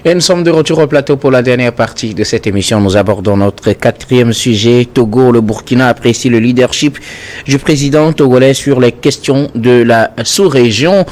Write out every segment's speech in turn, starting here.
Et nous sommes de retour au plateau pour la dernière partie de cette émission. Nous abordons notre quatrième sujet. Togo, le Burkina apprécie le leadership du président togolais sur les questions de la sous-région.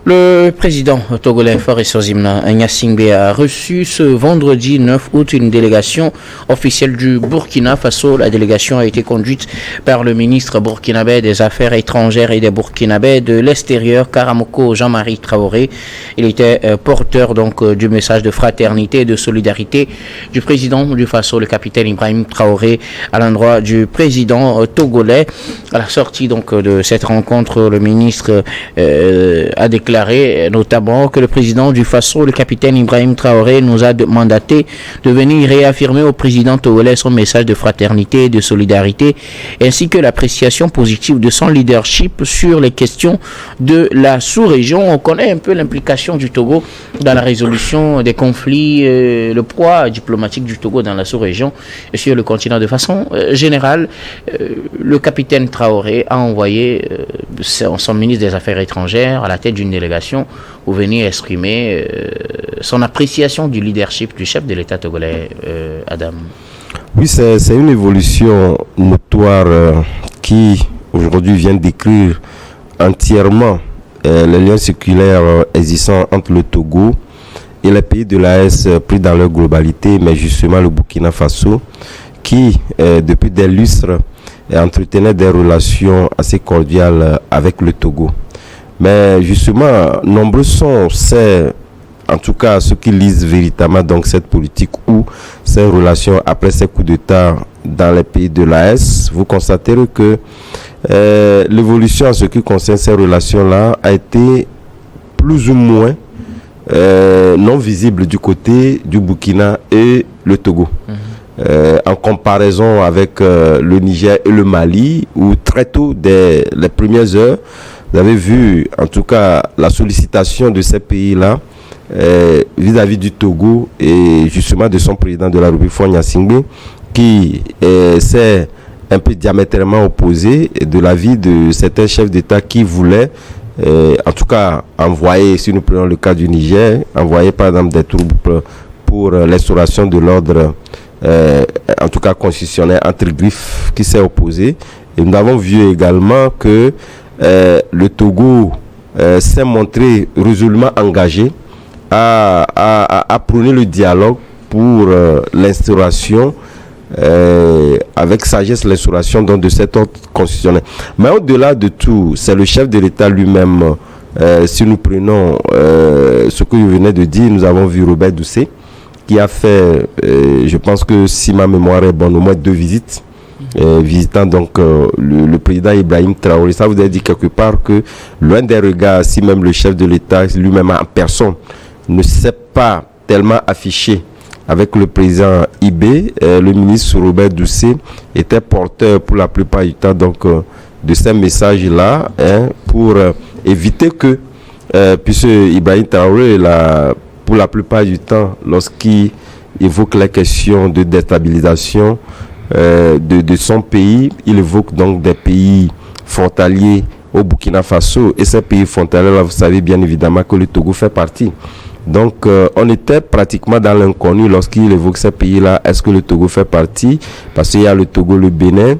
Le président togolais Faure Gnassingbé Gnassingbé a reçu ce vendredi 9 août une délégation officielle du Burkina Faso. La délégation a été conduite par le ministre burkinabé des Affaires étrangères et des Burkinabés de l'extérieur, Karamoko Jean-Marie Traoré. Il était porteur donc du message de fraternité et de solidarité du président du Faso, le capitaine Ibrahim Traoré, à l'endroit du président togolais. À la sortie donc de cette rencontre, le ministre a déclaré notamment que le président du Faso, le capitaine Ibrahim Traoré, nous a mandaté de venir réaffirmer au président togolais son message de fraternité et de solidarité, ainsi que l'appréciation positive de son leadership sur les questions de la sous-région. On connaît un peu l'implication du Togo dans la résolution des conflits, le poids diplomatique du Togo dans la sous-région et sur le continent de façon générale. Le capitaine Traoré a envoyé son ministre des Affaires étrangères à la tête d'une délégation pour venir exprimer son appréciation du leadership du chef de l'État togolais, Adam. Oui, c'est une évolution notoire qui aujourd'hui vient décrire entièrement les liens séculaires existants entre le Togo et les pays de l'AES pris dans leur globalité, mais justement le Burkina Faso qui, depuis des lustres, entretenait des relations assez cordiales avec le Togo. Mais justement, nombreux sont en tout cas ceux qui lisent véritablement donc cette politique ou ces relations après ces coups d'État dans les pays de l'AES. Vous constaterez que l'évolution en ce qui concerne ces relations-là a été plus ou moins non visible du côté du Burkina et le Togo. En comparaison avec le Niger et le Mali, où très tôt, dès les premières heures, vous avez vu, en tout cas, la sollicitation de ces pays-là vis-à-vis du Togo et justement de son président de la République, Faure Gnassingbé, qui s'est un peu diamétralement opposé de l'avis de certains chefs d'État qui voulaient, en tout cas, envoyer, si nous prenons le cas du Niger, envoyer par exemple des troupes pour l'instauration de l'ordre, en tout cas constitutionnel, entre griffes, qui s'est opposé. Et nous avons vu également que le Togo s'est montré résolument engagé à prôner le dialogue pour l'instauration, avec sagesse, l'instauration de cet ordre constitutionnel. Mais au-delà de tout, c'est le chef de l'État lui-même. Si nous prenons ce que je venais de dire, nous avons vu Robert Doucet, qui a fait, je pense que si ma mémoire est bonne, au moins 2 visites. Visitant donc le président Ibrahim Traoré. Ça vous a dit quelque part que loin des regards, si même le chef de l'État lui-même en personne ne s'est pas tellement affiché avec le président Ibé, le ministre Robert Doucet était porteur pour la plupart du temps donc de ces messages-là, pour éviter que puisque Ibrahim Traoré pour la plupart du temps, lorsqu'il évoque la question de déstabilisation de son pays, il évoque donc des pays frontaliers au Burkina Faso, et ces pays frontaliers là, vous savez bien évidemment que le Togo fait partie. Donc on était pratiquement dans l'inconnu lorsqu'il évoque ces pays là. Est-ce que le Togo fait partie? Parce qu'il y a le Togo, le Bénin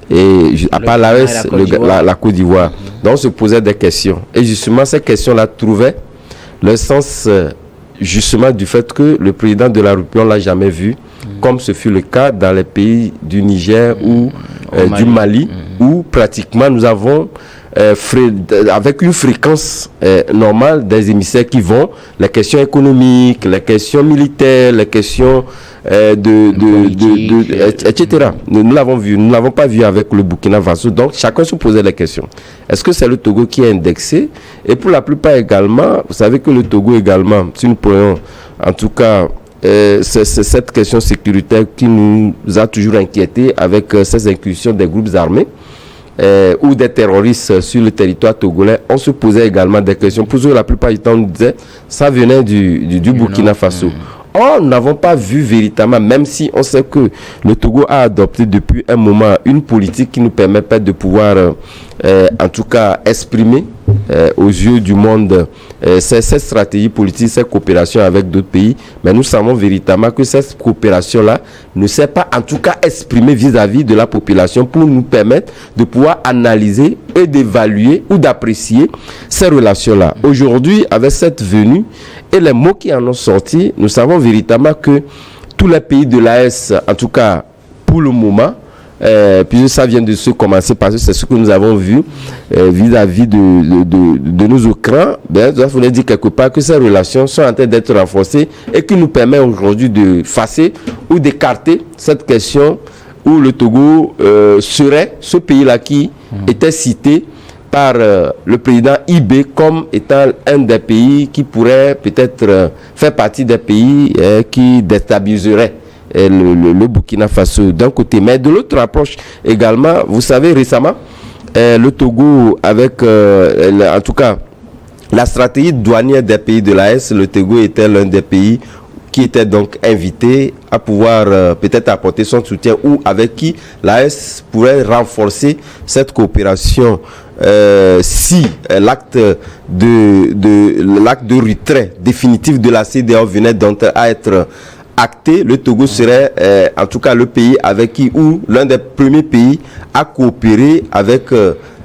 et à part la Côte d'Ivoire. Donc on se posait des questions, et justement ces questions là trouvaient le sens justement du fait que le président de la République, on l'a jamais vu, comme ce fut le cas dans les pays du Niger ou du Mali, où pratiquement nous avons avec une fréquence normale des émissaires qui vont, les questions économiques, les questions militaires, les questions etc. Nous l'avons vu, nous ne l'avons pas vu avec le Burkina Faso. Donc chacun se posait la question. Est-ce que c'est le Togo qui est indexé? Et pour la plupart également, vous savez que le Togo également, si nous prenons en tout cas c'est cette question sécuritaire qui nous a toujours inquiété avec ces incursions des groupes armés ou des terroristes sur le territoire togolais. On se posait également des questions. Pour eux, la plupart du temps, on nous disait ça venait du Burkina Faso. Or, nous n'avons pas vu véritablement, même si on sait que le Togo a adopté depuis un moment une politique qui nous permet pas de pouvoir, en tout cas, exprimer aux yeux du monde cette stratégie politique, cette coopération avec d'autres pays, mais nous savons véritablement que cette coopération-là ne s'est pas en tout cas exprimée vis-à-vis de la population pour nous permettre de pouvoir analyser et d'évaluer ou d'apprécier ces relations-là. Aujourd'hui, avec cette venue et les mots qui en ont sorti, nous savons véritablement que tous les pays de l'AES, en tout cas pour le moment, puisque ça vient de se commencer parce que c'est ce que nous avons vu vis-à-vis de nos écrans, il faudrait dire quelque part que ces relations sont en train d'être renforcées et qui nous permet aujourd'hui de effacer ou d'écarter cette question où le Togo serait ce pays-là qui était cité par le président Ibé comme étant un des pays qui pourrait peut-être faire partie des pays qui déstabiliseraient le Burkina Faso d'un côté, mais de l'autre approche également, vous savez récemment, le Togo avec en tout cas la stratégie douanière des pays de l'AES, le Togo était l'un des pays qui était donc invité à pouvoir peut-être apporter son soutien ou avec qui l'AES pourrait renforcer cette coopération si l'acte de retrait définitif de la CEDEAO venait donc à être acté, le Togo serait en tout cas le pays avec qui, ou l'un des premiers pays à coopérer avec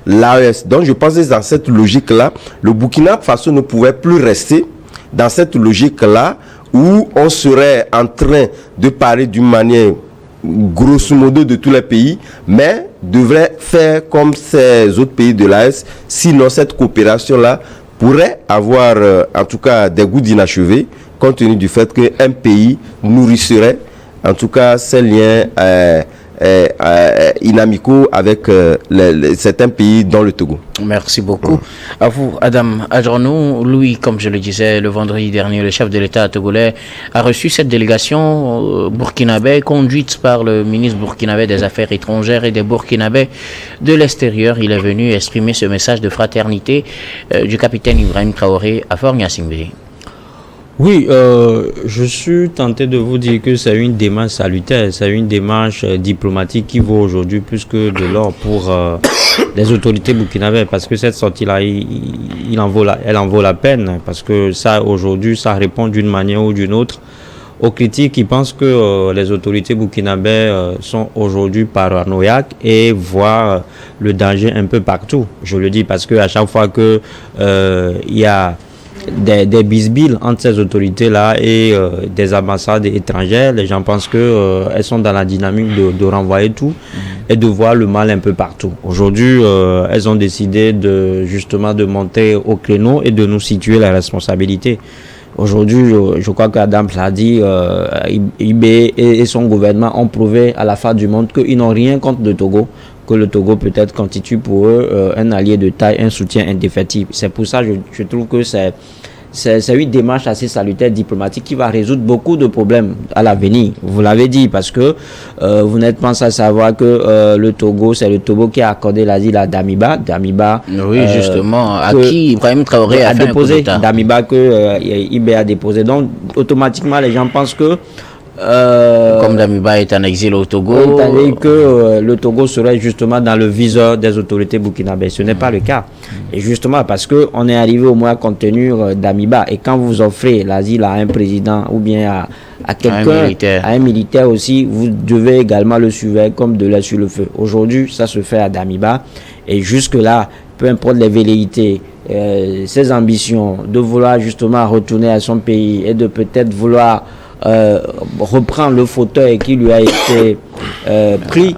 l'AES. Donc je pense que dans cette logique-là, le Burkina Faso ne pouvait plus rester dans cette logique-là où on serait en train de parler d'une manière grosso modo de tous les pays, mais devrait faire comme ces autres pays de l'AES, sinon cette coopération-là pourrait avoir en tout cas des goûts d'inachevé, compte tenu du fait qu'un pays nourrisserait en tout cas ces liens inamicaux avec certains pays dans le Togo. Merci beaucoup. À vous, Adam Adjournou. Louis, comme je le disais, le vendredi dernier, le chef de l'État togolais a reçu cette délégation burkinabé conduite par le ministre burkinabé des Affaires étrangères et des Burkinabés de l'extérieur. Il est venu exprimer ce message de fraternité du capitaine Ibrahim Traoré à Fort Gnassingbé. Oui, je suis tenté de vous dire que c'est une démarche salutaire, c'est une démarche diplomatique qui vaut aujourd'hui plus que de l'or pour les autorités burkinabées, parce que cette sortie-là, elle en vaut la peine, parce que ça, aujourd'hui, ça répond d'une manière ou d'une autre aux critiques qui pensent que les autorités burkinabées sont aujourd'hui paranoïaques et voient le danger un peu partout. Je le dis parce que à chaque fois que il y a des bisbilles entre ces autorités-là et des ambassades étrangères, les gens pensent que elles sont dans la dynamique de renvoyer tout et de voir le mal un peu partout. Aujourd'hui, elles ont décidé justement de monter au créneau et de nous situer la responsabilité. Aujourd'hui, je crois qu'Adam l'a dit, Ibé et son gouvernement ont prouvé à la face du monde qu'ils n'ont rien contre le Togo, que le Togo peut-être constitue pour eux un allié de taille, un soutien indéfectible. C'est pour ça que je trouve que c'est une démarche assez salutaire diplomatique qui va résoudre beaucoup de problèmes à l'avenir. Vous l'avez dit, parce que vous n'êtes pas sans savoir que le Togo, c'est le Togo qui a accordé l'asile à Damiba. Oui, justement, à qui Ibrahim Traoré a fait déposé. Damiba que Ibé a déposé. Donc, automatiquement, les gens pensent que comme Damiba est en exil au Togo, que le Togo serait justement dans le viseur des autorités burkinabées. Ce n'est pas le cas. Et justement parce que on est arrivé au moins à contenir Damiba. Et quand vous offrez l'asile à un président ou bien à quelqu'un, à un militaire aussi, vous devez également le suivre comme de l'eau sur le feu. Aujourd'hui, ça se fait à Damiba. Et jusque-là, peu importe les velléités, ses ambitions de vouloir justement retourner à son pays et de peut-être vouloir reprendre le fauteuil qui lui a été pris,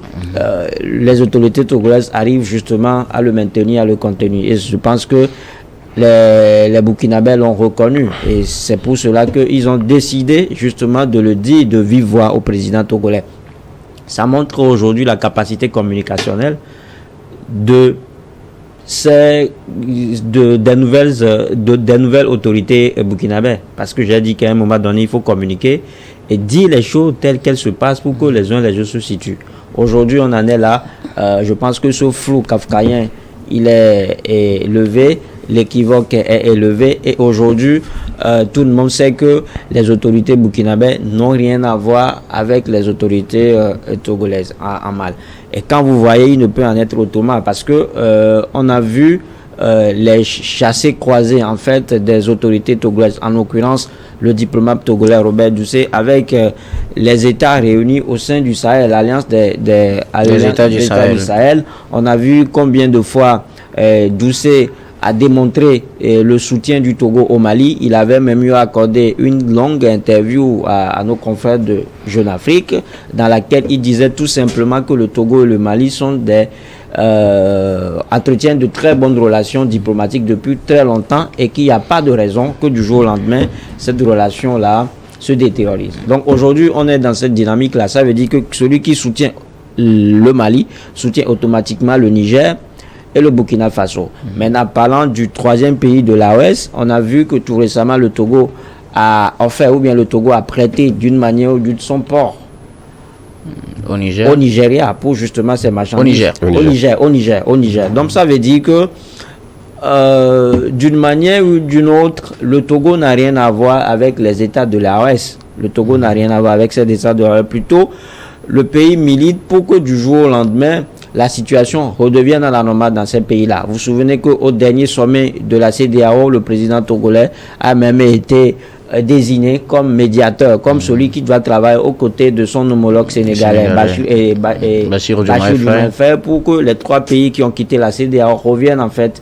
les autorités togolaises arrivent justement à le maintenir, à le contenir. Et je pense que les Burkinabés l'ont reconnu. Et c'est pour cela qu'ils ont décidé justement de le dire de vive voix au président togolais. Ça montre aujourd'hui la capacité communicationnelle des nouvelles autorités burkinabées, parce que j'ai dit qu'à un moment donné il faut communiquer et dire les choses telles qu'elles se passent pour que les uns les autres se situent. Aujourd'hui on en est là, je pense que ce flou kafkaïen il est levé, l'équivoque est élevé et aujourd'hui tout le monde sait que les autorités burkinabées n'ont rien à voir avec les autorités togolaises en mal. Et quand vous voyez, il ne peut en être autrement parce que on a vu les chassés-croisés en fait des autorités togolaises, en l'occurrence le diplomate togolais Robert Doucet, avec les États réunis au sein du Sahel, l'alliance des États du Sahel. On a vu combien de fois Doucet a démontré le soutien du Togo au Mali. Il avait même eu accordé une longue interview à nos confrères de Jeune Afrique, dans laquelle il disait tout simplement que le Togo et le Mali sont des entretiennent de très bonnes relations diplomatiques depuis très longtemps et qu'il n'y a pas de raison que du jour au lendemain, cette relation-là se détériorise. Donc aujourd'hui, on est dans cette dynamique-là. Ça veut dire que celui qui soutient le Mali soutient automatiquement le Niger et le Burkina Faso. Maintenant, parlant du troisième pays de l'AOS, on a vu que tout récemment, le Togo a offert, ou bien le Togo a prêté d'une manière ou d'une autre son port au Nigeria pour justement ces marchandises. Au Niger. Donc ça veut dire que d'une manière ou d'une autre, le Togo n'a rien à voir avec les États de l'AOS. Le Togo n'a rien à voir avec ces États de l'AOS. Plutôt, le pays milite pour que du jour au lendemain, la situation redevienne à la normale dans ces pays-là. Vous vous souvenez qu'au dernier sommet de la CEDEAO, le président togolais a même été désigné comme médiateur, comme celui qui doit travailler aux côtés de son homologue sénégalais, Bassirou Diomaye Faye, pour que les trois pays qui ont quitté la CEDEAO reviennent en fait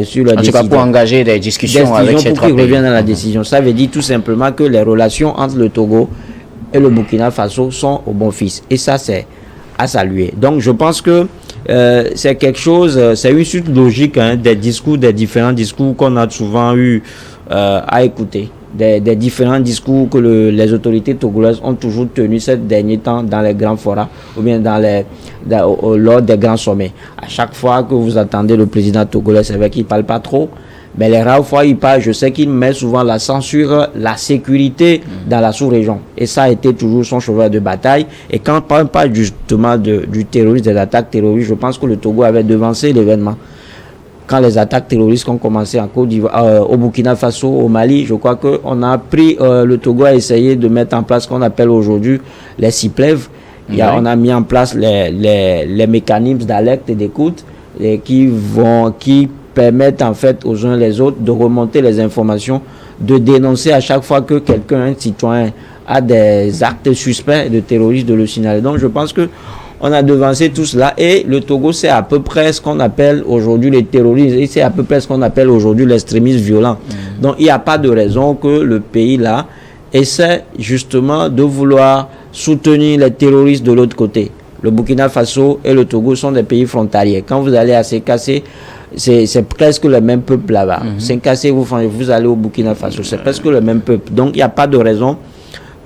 sur la décision. Pour engager des discussions avec ces trois pays. Pour qu'ils reviennent à la décision. Ça veut dire tout simplement que les relations entre le Togo et le Burkina Faso sont au bon fils. Et ça, c'est à saluer. Donc, je pense que c'est quelque chose, c'est une suite logique des différents discours qu'on a souvent eu à écouter. Des différents discours que les autorités togolaises ont toujours tenus ces derniers temps dans les grands forats ou bien lors des grands sommets. À chaque fois que vous attendez le président togolais, c'est vrai qu'il ne parle pas trop, mais les rares fois il parle, je sais qu'il met souvent l'accent sur la sécurité dans la sous-région. Et ça a été toujours son cheval de bataille. Et quand on parle justement du terrorisme, des attaques terroristes, je pense que le Togo avait devancé l'événement. Quand les attaques terroristes ont commencé en Côte d'Ivoire, au Burkina Faso, au Mali, je crois qu'on a pris, le Togo a essayé de mettre en place ce qu'on appelle aujourd'hui les CIPLEV. On a mis en place les mécanismes d'alerte et d'écoute qui permettent en fait aux uns les autres de remonter les informations, de dénoncer à chaque fois que quelqu'un, un citoyen, a des actes suspects de terrorisme, de le signaler. Donc je pense que on a devancé tout cela et le Togo, c'est à peu près ce qu'on appelle aujourd'hui les terroristes et c'est à peu près ce qu'on appelle aujourd'hui l'extrémisme violent. Donc il n'y a pas de raison que le pays là essaie justement de vouloir soutenir les terroristes de l'autre côté. Le Burkina Faso et le Togo sont des pays frontaliers. Quand vous allez à Sékassé, c'est presque le même peuple là-bas. Sékassé, vous allez au Burkina Faso, c'est presque le même peuple. Donc il n'y a pas de raison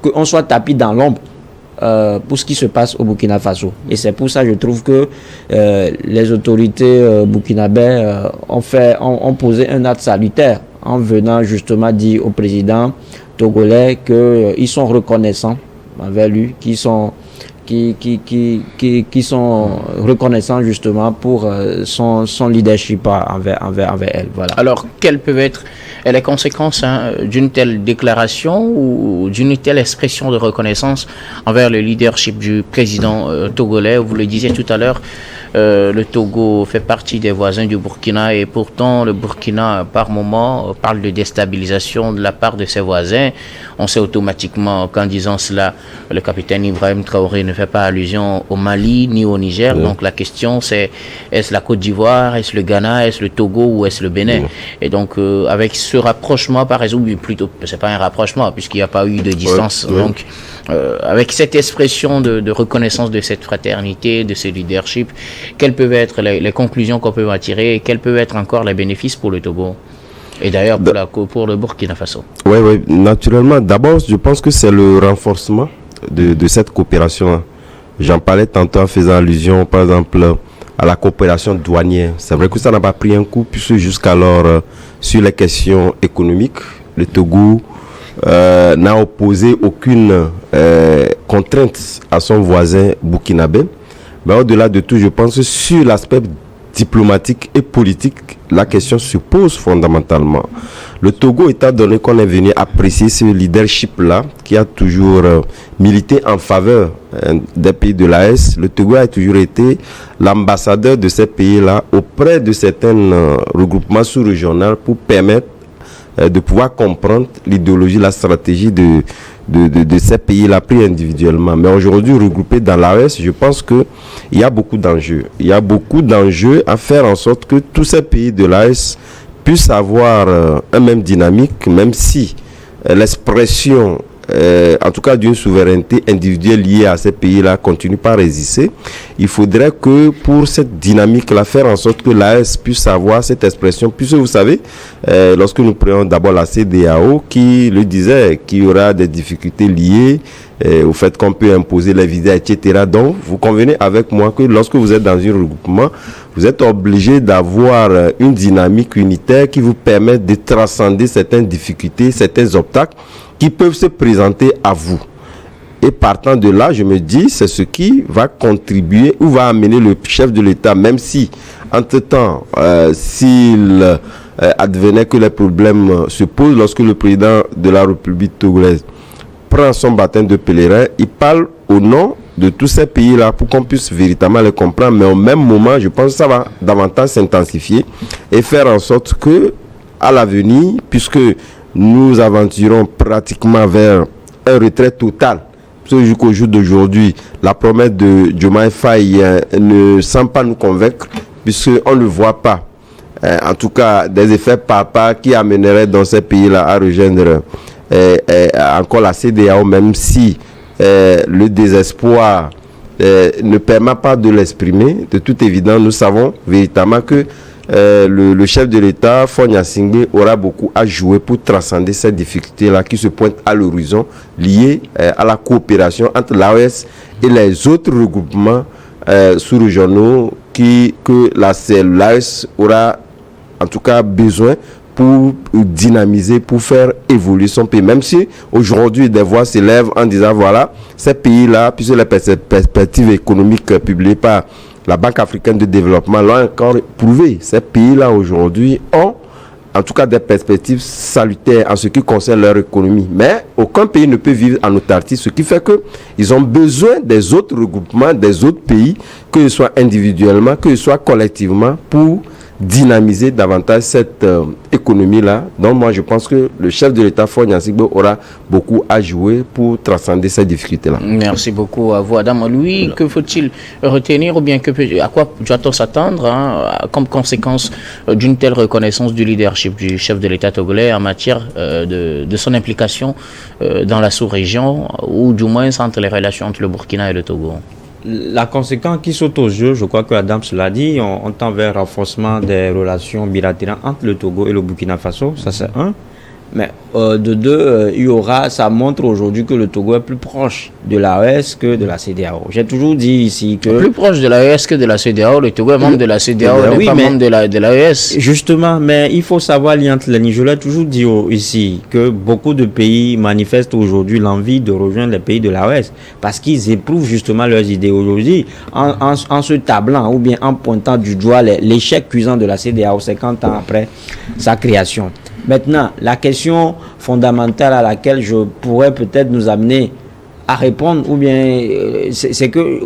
qu'on soit tapis dans l'ombre pour ce qui se passe au Burkina Faso. Et c'est pour ça que je trouve que les autorités burkinabées ont posé un acte salutaire en venant justement dire au président togolais qu'ils sont reconnaissants envers lui, qui sont reconnaissants justement pour son leadership envers elle. Voilà. Alors, quelles peuvent être les conséquences d'une telle déclaration ou d'une telle expression de reconnaissance envers le leadership du président togolais? Vous le disiez tout à l'heure, le Togo fait partie des voisins du Burkina et pourtant le Burkina par moment parle de déstabilisation de la part de ses voisins. On sait automatiquement qu'en disant cela, le capitaine Ibrahim Traoré ne fait pas allusion au Mali ni au Niger. Donc la question c'est, est-ce la Côte d'Ivoire, est-ce le Ghana, est-ce le Togo ou est-ce le Bénin? Et donc avec ce rapprochement par exemple, plutôt c'est pas un rapprochement puisqu'il n'y a pas eu de distance. Donc avec cette expression de reconnaissance de cette fraternité, de ce leadership, quelles peuvent être les conclusions qu'on peut en tirer et quels peuvent être encore les bénéfices pour le Togo et d'ailleurs pour le Burkina Faso? Oui, naturellement. D'abord, je pense que c'est le renforcement de cette coopération. J'en parlais tantôt en faisant allusion, par exemple, à la coopération douanière. C'est vrai que ça n'a pas pris un coup, puisque jusqu'alors, sur les questions économiques, le Togo n'a opposé aucune contrainte à son voisin burkinabé. Mais au-delà de tout, je pense que sur l'aspect diplomatique et politique, la question se pose fondamentalement. Le Togo, étant donné qu'on est venu apprécier ce leadership-là, qui a toujours milité en faveur des pays de l'AES, le Togo a toujours été l'ambassadeur de ces pays-là auprès de certains regroupements sous-régionaux pour permettre de pouvoir comprendre l'idéologie, la stratégie de ces pays-là pris individuellement. Mais aujourd'hui, regroupés dans l'AES, je pense qu'il y a beaucoup d'enjeux. Il y a beaucoup d'enjeux à faire en sorte que tous ces pays de l'AES puissent avoir un même dynamique, même si l'expression, en tout cas d'une souveraineté individuelle liée à ces pays-là, continue pas à résister. Il faudrait que pour cette dynamique-là, faire en sorte que l'AES puisse avoir cette expression. Puisque vous savez, lorsque nous prenons d'abord la CEDEAO, qui le disait qu'il y aura des difficultés liées au fait qu'on peut imposer les visas, etc. Donc, vous convenez avec moi que lorsque vous êtes dans un regroupement, vous êtes obligé d'avoir une dynamique unitaire qui vous permet de transcender certaines difficultés, certains obstacles qui peuvent se présenter à vous. Et partant de là, je me dis, c'est ce qui va contribuer ou va amener le chef de l'État, même si, entre-temps, s'il advenait que les problèmes se posent lorsque le président de la République togolaise prend son baptême de pèlerin, il parle au nom de tous ces pays-là pour qu'on puisse véritablement les comprendre. Mais au même moment, je pense que ça va davantage s'intensifier et faire en sorte que, à l'avenir, puisque nous aventurons pratiquement vers un retrait total, jusqu'au jour d'aujourd'hui, la promesse de Diomaye Faye ne semble pas nous convaincre, puisqu'on ne voit pas, en tout cas, des effets papa qui amèneraient dans ces pays-là à rejoindre encore la CEDEAO, même si le désespoir ne permet pas de l'exprimer. De toute évidence, nous savons véritablement que le chef de l'État, Faure Gnassingbé, aura beaucoup à jouer pour transcender ces difficultés-là qui se pointent à l'horizon, liées à la coopération entre l'AES et les autres regroupements sous-régionaux que l'AES aura en tout cas besoin pour dynamiser, pour faire évoluer son pays. Même si aujourd'hui des voix s'élèvent en disant voilà, ces pays-là, puisque les perspectives économiques publiées par la Banque africaine de développement l'ont encore prouvé. Ces pays-là aujourd'hui ont en tout cas des perspectives salutaires en ce qui concerne leur économie. Mais aucun pays ne peut vivre en autarcie, ce qui fait qu'ils ont besoin des autres regroupements, des autres pays, que ce soit individuellement, que ce soit collectivement, pour dynamiser davantage cette économie-là. Donc moi, je pense que le chef de l'État, Faure Gnassingbé, aura beaucoup à jouer pour transcender ces difficultés-là. Merci beaucoup à vous, Adam. Louis, que faut-il retenir ou bien à quoi doit-on s'attendre comme conséquence d'une telle reconnaissance du leadership du chef de l'État togolais en matière de son implication dans la sous-région ou du moins entre les relations entre le Burkina et le Togo? La conséquence qui saute aux yeux, je crois que Adam l'a dit, on tend vers un renforcement des relations bilatérales entre le Togo et le Burkina Faso, ça c'est un. Mais de deux, ça montre aujourd'hui que le Togo est plus proche de l'AES que de la CEDEAO. J'ai toujours dit ici que... Plus proche de l'AES que de la CEDEAO, le Togo est membre de la CEDEAO, n'est pas membre de l'AES. Justement, mais il faut savoir lier entre les lignes. Je l'ai toujours dit ici que beaucoup de pays manifestent aujourd'hui l'envie de rejoindre les pays de l'AES parce qu'ils éprouvent justement leurs idées aujourd'hui. En se tablant ou bien en pointant du doigt l'échec cuisant de la CEDEAO 50 ans après sa création. Maintenant, la question fondamentale à laquelle je pourrais peut-être nous amener à répondre, ou bien c'est que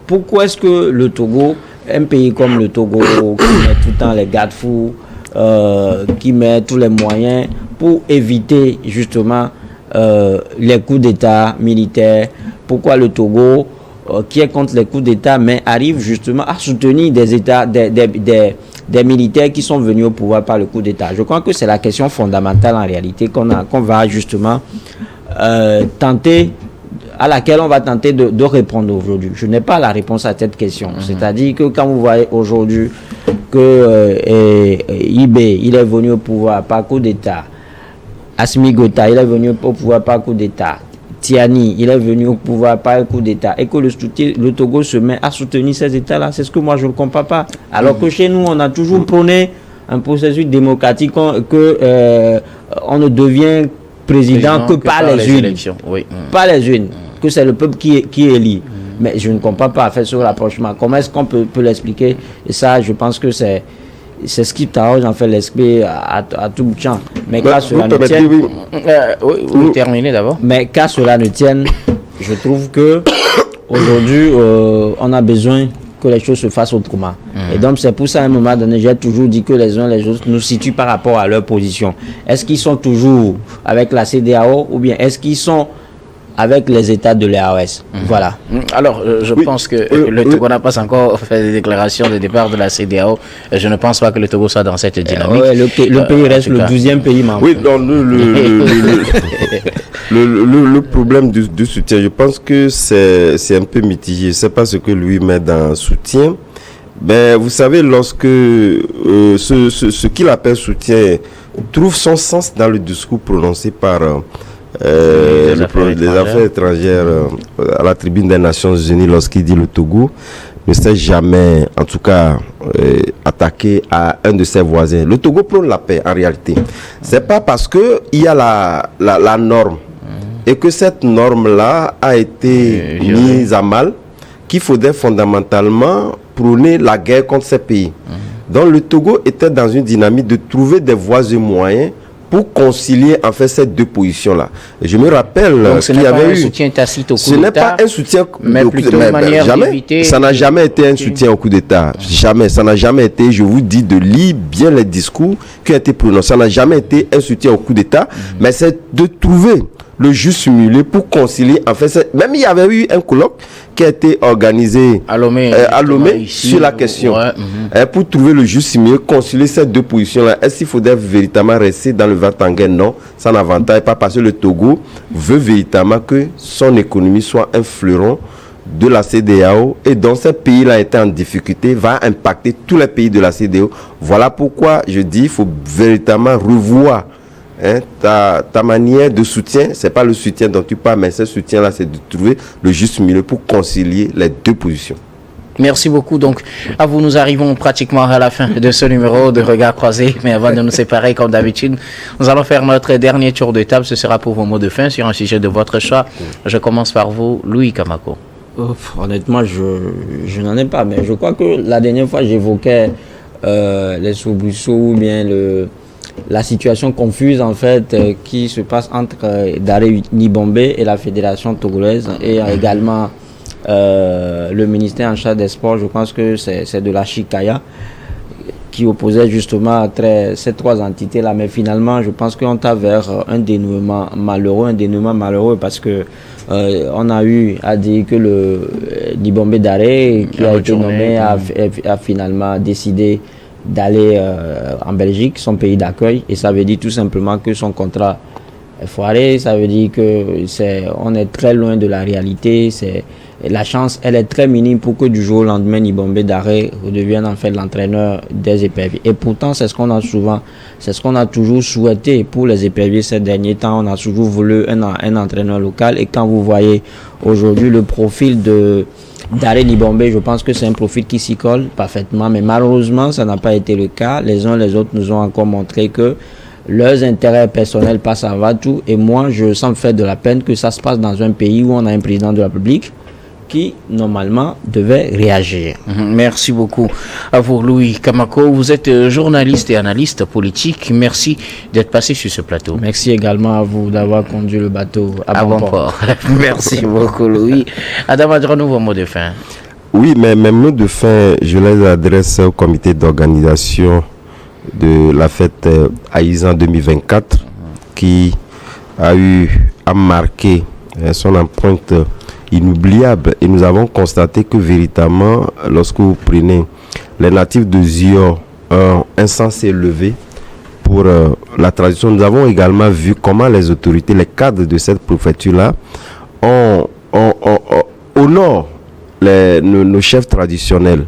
pourquoi est-ce que le Togo, un pays comme le Togo, qui met tout le temps les garde-fous, qui met tous les moyens pour éviter justement les coups d'État militaires, pourquoi le Togo, qui est contre les coups d'État, mais arrive justement à soutenir des États, des militaires qui sont venus au pouvoir par le coup d'État. Je crois que c'est la question fondamentale en réalité qu'on va justement tenter, à laquelle on va tenter de répondre aujourd'hui. Je n'ai pas la réponse à cette question. C'est-à-dire que quand vous voyez aujourd'hui que Ibé, il est venu au pouvoir par coup d'État, Assimi Goïta, il est venu au pouvoir par coup d'État, Tiani, il est venu au pouvoir par un coup d'État et que le Togo se met à soutenir ces États-là, c'est ce que moi je ne comprends pas. Alors que chez nous, on a toujours prôné un processus démocratique que on ne devient président que par les urnes. Oui. Pas les urnes, que c'est le peuple qui élit. Mais je ne comprends pas faire ce rapprochement. Comment est-ce qu'on peut l'expliquer? Et ça, je pense que c'est ce qui t'arrange en fait l'esprit à tout bout de champ. Mais qu'à cela ne tienne... Oui, terminez d'abord. Mais qu'à cela ne tienne, je trouve que aujourd'hui, on a besoin que les choses se fassent autrement. Et donc, c'est pour ça, à un moment donné, j'ai toujours dit que les uns les autres nous situent par rapport à leur position. Est-ce qu'ils sont toujours avec la CEDEAO ou bien est-ce qu'ils sont avec les États de l'EAOS? Voilà. Alors, je pense que le Togo n'a pas encore fait des déclarations de départ de la CEDEAO. Je ne pense pas que le Togo soit dans cette dynamique. Le pays reste le 12e pays membre. Oui, donc le problème du soutien, je pense que c'est un peu mitigé. Je ne sais pas ce que lui met dans soutien. Ben, vous savez, lorsque ce qu'il appelle soutien trouve son sens dans le discours prononcé par les affaires étrangères à la tribune des Nations Unies, lorsqu'il dit le Togo ne s'est jamais, en tout cas, attaqué à un de ses voisins. Le Togo prône la paix, en réalité. C'est pas parce que il y a la norme et que cette norme-là a été mise à mal qu'il faudrait fondamentalement prôner la guerre contre ces pays. Donc le Togo était dans une dynamique de trouver des voies et moyens pour concilier en fait ces deux positions-là. Et je me rappelle qu'il y avait eu un soutien tacite au coup d'État. Ce n'est pas un soutien, mais plutôt une manière d'éviter. Ça n'a jamais été un soutien au coup d'État. Jamais. Ça n'a jamais été. Je vous dis de lire bien les discours qui ont été prononcés. Ça n'a jamais été un soutien au coup d'État, mais c'est de trouver le juste milieu pour concilier. En fait, même il y avait eu un colloque qui a été organisé à Lomé sur la question pour trouver le juste milieu, concilier ces deux positions-là. Est-ce qu'il faudrait véritablement rester dans le Vatanguen? Non, ça n'avantage pas parce que le Togo veut véritablement que son économie soit un fleuron de la CEDEAO et donc ces pays-là étaient en difficulté, va impacter tous les pays de la CEDEAO. Voilà pourquoi je dis qu'il faut véritablement revoir ta manière de soutien. C'est pas le soutien dont tu parles, mais ce soutien-là, c'est de trouver le juste milieu pour concilier les deux positions. Merci beaucoup. Donc, à vous, nous arrivons pratiquement à la fin de ce numéro de Regard Croisé. Mais avant de nous séparer, comme d'habitude, nous allons faire notre dernier tour de table. Ce sera pour vos mots de fin sur un sujet de votre choix. Je commence par vous, Louis Kamako. Honnêtement, je n'en ai pas. Mais je crois que la dernière fois, j'évoquais les soubresauts ou bien la situation confuse en fait qui se passe entre Daré Nibombé et la fédération togolaise et également le ministère en charge des sports. Je pense que c'est de la Chikaya qui opposait justement ces trois entités là, mais finalement je pense qu'on t'a vers un dénouement malheureux parce que on a eu à dire que le Nibombé Daré qui a été nommé a finalement décidé d'aller en Belgique, son pays d'accueil, et ça veut dire tout simplement que son contrat est foiré. Ça veut dire que on est très loin de la réalité. La chance, elle est très minime pour que du jour au lendemain, Nibombé Daré redevienne en fait l'entraîneur des éperviers. Et pourtant, c'est ce qu'on a toujours souhaité pour les éperviers ces derniers temps. On a toujours voulu un entraîneur local. Et quand vous voyez aujourd'hui le profil Daré Nibombé, je pense que c'est un profil qui s'y colle parfaitement, mais malheureusement, ça n'a pas été le cas. Les uns les autres nous ont encore montré que leurs intérêts personnels passent avant tout. Et moi, je sens faire de la peine que ça se passe dans un pays où on a un président de la République qui, normalement, devait réagir. Merci beaucoup à vous, Louis Kamako. Vous êtes journaliste et analyste politique. Merci d'être passé sur ce plateau. Merci également à vous d'avoir conduit le bateau à bon port. Merci beaucoup, Louis. Adam Adronou, vos mots de fin. Oui, mais mes mots de fin, je les adresse au comité d'organisation de la fête Aïzan 2024 qui a marqué son empreinte inoubliable, et nous avons constaté que véritablement lorsque vous prenez les natifs de Zion, un sang s'est levé pour la tradition. Nous avons également vu comment les autorités, les cadres de cette préfecture-là honorent nos chefs traditionnels.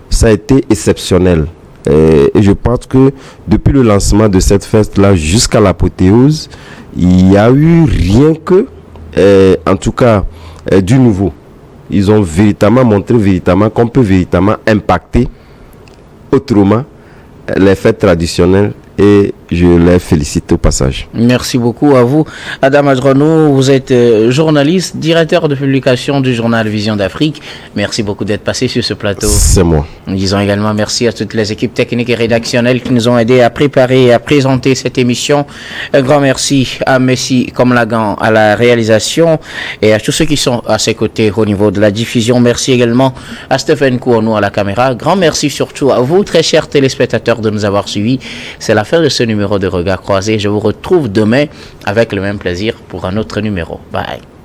Ça a été exceptionnel. Et je pense que depuis le lancement de cette fête-là jusqu'à l'apothéose, il n'y a eu rien que, en tout cas, du nouveau. Ils ont véritablement montré qu'on peut véritablement impacter autrement les fêtes traditionnelles et je les félicite au passage. Merci beaucoup à vous. Adam Adrono, vous êtes journaliste, directeur de publication du journal Vision d'Afrique. Merci beaucoup d'être passé sur ce plateau. C'est moi. Nous disons également merci à toutes les équipes techniques et rédactionnelles qui nous ont aidés à préparer et à présenter cette émission. Un grand merci à Messi Komlagan à la réalisation et à tous ceux qui sont à ses côtés au niveau de la diffusion. Merci également à Stéphane Kouonou à la caméra. Grand merci surtout à vous, très chers téléspectateurs, de nous avoir suivis. C'est la fin de ce numéro de Regard Croisé. Je vous retrouve demain avec le même plaisir pour un autre numéro. Bye.